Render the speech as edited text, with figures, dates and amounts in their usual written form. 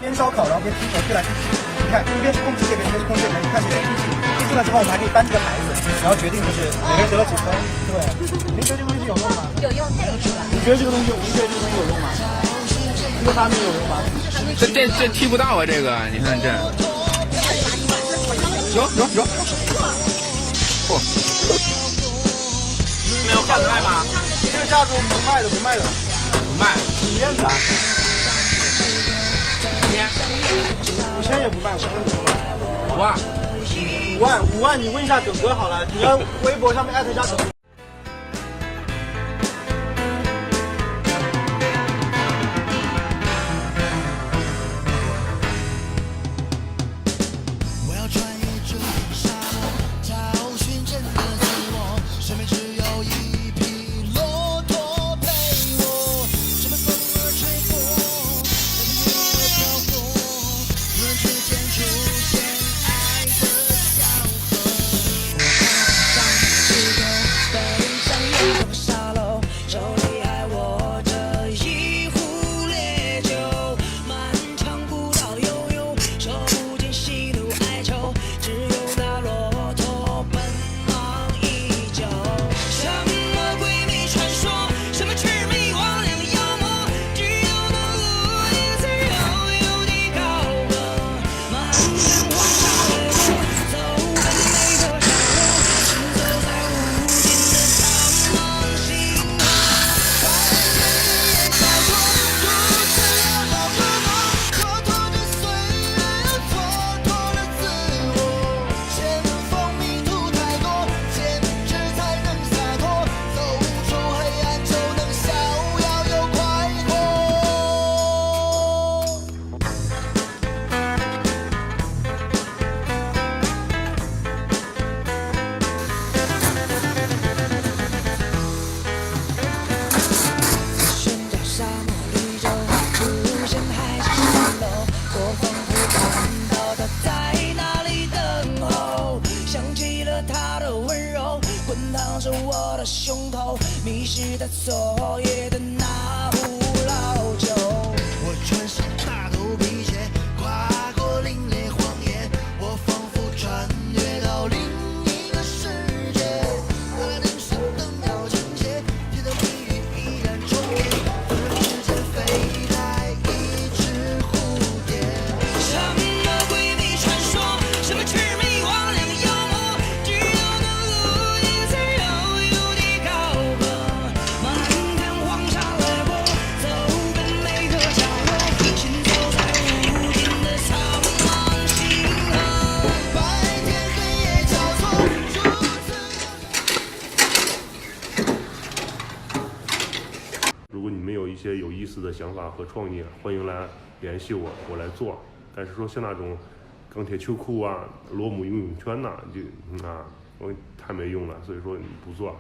边烧烤然后边踢球，推来推去。你看，一边是空气这边，一边是空气这边，你看这边。进了之后，我们还可以搬这个牌子，然后决定就是每个人得了几分。对，您觉得这个东西有用吗？有用，太有用了。你觉得这个东西，您觉得这个东西有用吗？这个发明有用吗？这踢不到啊，这个你看这。有。嚯！没有架子卖吗？这个架子不卖的，不卖。体验感。5000也不卖，5000不卖。5万，你问一下耿哥好了，你要微博上面艾特一下耿哥。胸口迷失在昨夜的那壶老酒，我穿上大头皮鞋，跨过凛冽荒野，我仿佛穿越到另一个世界。我人生的秒针节，铁的谜语依然重叠，指尖飞来一只蝴蝶。什么鬼秘传说，什么魑魅魍魉妖魔，只有那路径才有的高歌。漫天黄沙掠过，走遍每个角落，行走在无尽的苍茫星河。白天黑夜交错，如此。如果你们有一些有意思的想法和创意，欢迎来联系我，我来做。但是说像那种钢铁秋裤啊、罗姆游泳圈呐、我太没用了，所以说你不做。